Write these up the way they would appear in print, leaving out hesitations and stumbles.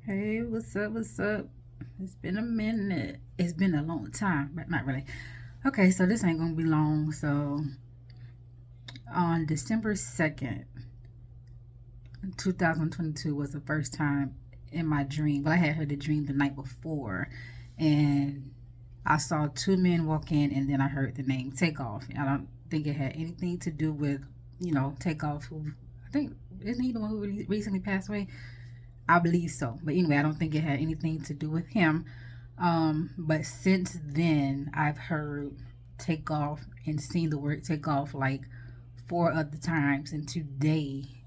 Hey, what's up? What's up? It's been a minute. It's been a long time, but not really. Okay, so this ain't gonna be long. So, on December 2nd, 2022 was the first time in my dream. Well, I had heard the dream the night before, and I saw two men walk in, and then I heard the name Takeoff. I don't think it had anything to do with, Takeoff, who I think isn't he the one who recently passed away? I believe so. But anyway, I don't think it had anything to do with him. But since then, I've heard takeoff and seen the word takeoff like four other times. And today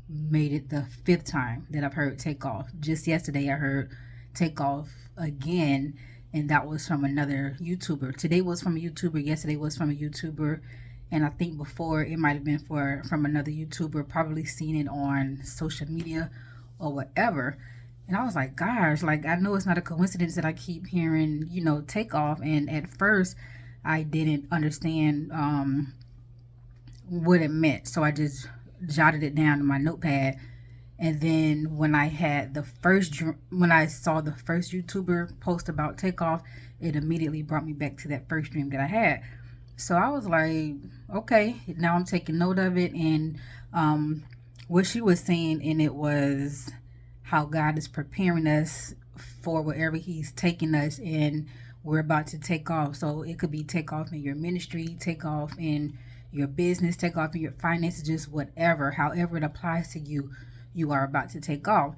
made it the fifth time that I've heard takeoff. Just yesterday, I heard takeoff again. And that was from another YouTuber. Today was from a YouTuber. Yesterday was from a YouTuber. And I think before it might have been from another YouTuber, probably seen it on social media or whatever. And I was like, gosh, like I know it's not a coincidence that I keep hearing, takeoff. And at first, I didn't understand what it meant, so I just jotted it down in my notepad. And then when I saw the first YouTuber post about takeoff, it immediately brought me back to that first dream that I had. So I was like, okay, now I'm taking note of it. And what she was saying, and it was how God is preparing us for wherever He's taking us, and we're about to take off. So it could be take off in your ministry, take off in your business, take off in your finances, just whatever, however it applies to you, you are about to take off.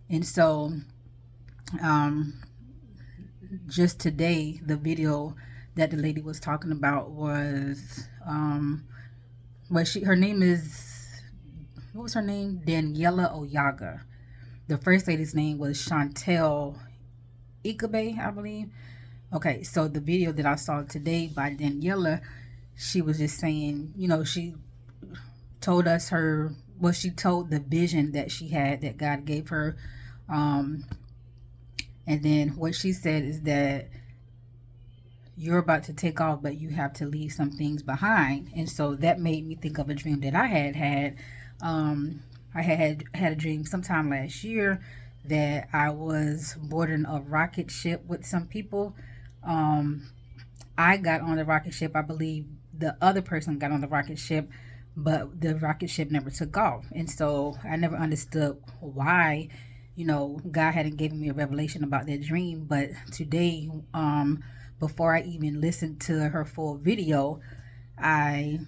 And so, um, just today, the video that the lady was talking about was, her name is, what was her name? Daniela Oyaga. The first lady's name was Chantel Ikabe, I believe. Okay, so the video that I saw today by Daniela, she was just saying, she told us she told the vision that she had that God gave her. Um, and then what she said is that you're about to take off, but you have to leave some things behind. And so that made me think of a dream that I had had. I had a dream sometime last year that I was boarding a rocket ship with some people. Um, I got on the rocket ship. I believe the other person got on the rocket ship, but the rocket ship never took off. And so I never understood why, God hadn't given me a revelation about that dream. But today, before I even listened to her full video, I,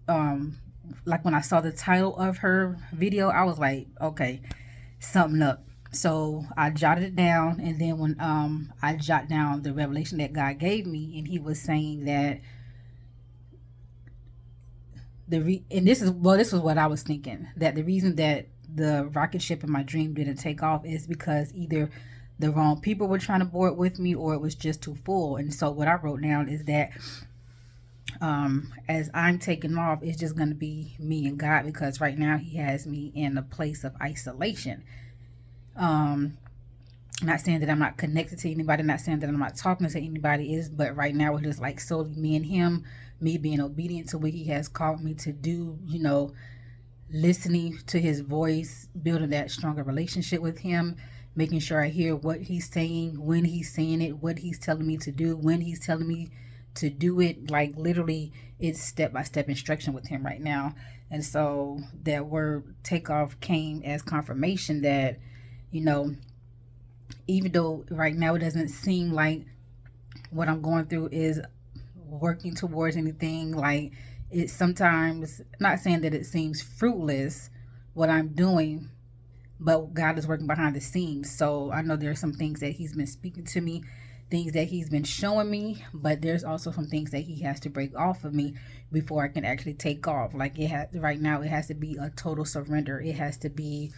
um, like when I saw the title of her video, I was like, okay, something up. So I jotted it down, and then when I jot down the revelation that God gave me, and He was saying that and this was what I was thinking, that the reason that the rocket ship in my dream didn't take off is because either the wrong people were trying to board with me, or it was just too full. And so what I wrote down is that as I'm taking off, it's just going to be me and God, because right now He has me in a place of isolation. Um, Not saying that I'm not connected to anybody, not saying that I'm not talking to anybody, is but right now it's just like solely me and Him, me being obedient to what He has called me to do, listening to His voice, building that stronger relationship with Him, making sure I hear what He's saying, when He's saying it, what He's telling me to do, when He's telling me to do it. Like literally, it's step by step instruction with Him right now. And so that word takeoff came as confirmation that, you know, even though right now it doesn't seem like what I'm going through is working towards anything, like it sometimes, not saying that it seems fruitless what I'm doing, but God is working behind the scenes. So I know there are some things that He's been speaking to me, things that He's been showing me, but there's also some things that He has to break off of me before I can actually take off. Like right now, it has to be a total surrender. It has to be,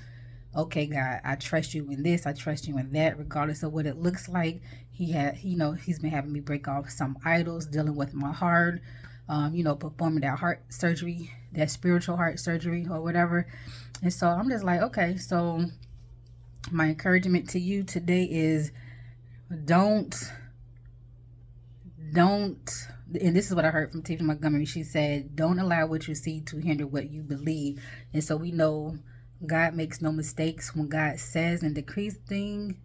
okay, God, I trust you in this, I trust you in that, regardless of what it looks like. He's been having me break off some idols, dealing with my heart, performing that heart surgery, that spiritual heart surgery or whatever. And so I'm just like, okay, so my encouragement to you today is don't, don't, and this is what I heard from Tiffany Montgomery. She said, don't allow what you see to hinder what you believe. And so we know God makes no mistakes. When God says and decrees thing,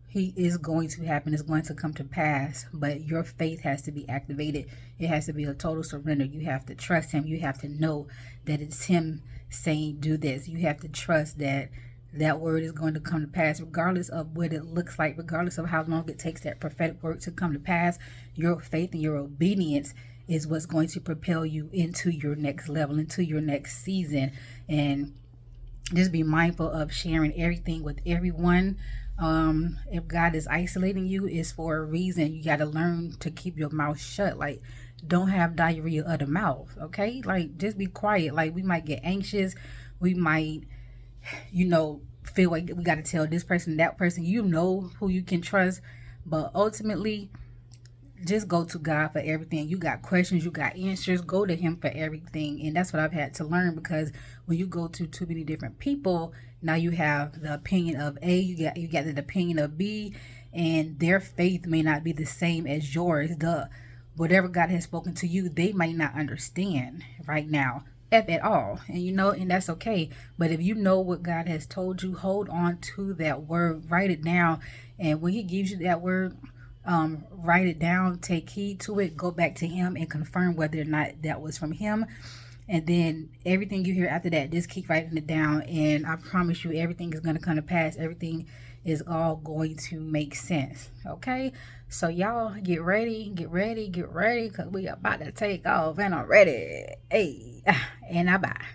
he is going to happen. It's going to come to pass. But your faith has to be activated. It has to be a total surrender. You have to trust him. You have to know that it's him saying do this. You have to trust that that word is going to come to pass, regardless of what it looks like, regardless of how long it takes that prophetic word to come to pass. Your faith and your obedience is what's going to propel you into your next level, into your next season. And just be mindful of sharing everything with everyone. If God is isolating you, it's for a reason. You got to learn to keep your mouth shut. Like, don't have diarrhea of the mouth, okay? Like, just be quiet. Like, we might get anxious. We might, feel like we got to tell this person, that person. You know who you can trust. But ultimately, just go to God for everything. You got questions, you got answers, go to him for everything. And that's what I've had to learn, because when you go to too many different people, now you have the opinion of A, you got the opinion of B, and their faith may not be the same as yours. Whatever God has spoken to you, they might not understand right now at all. And that's okay. But if you know what God has told you, hold on to that word, write it down. And when he gives you that word, write it down, take heed to it, go back to him and confirm whether or not that was from him. And then everything you hear after that, just keep writing it down. And I promise you, everything is going to come to pass. Everything is all going to make sense. Okay? So y'all get ready, because we about to take off, and I'm ready. Hey, and I bye.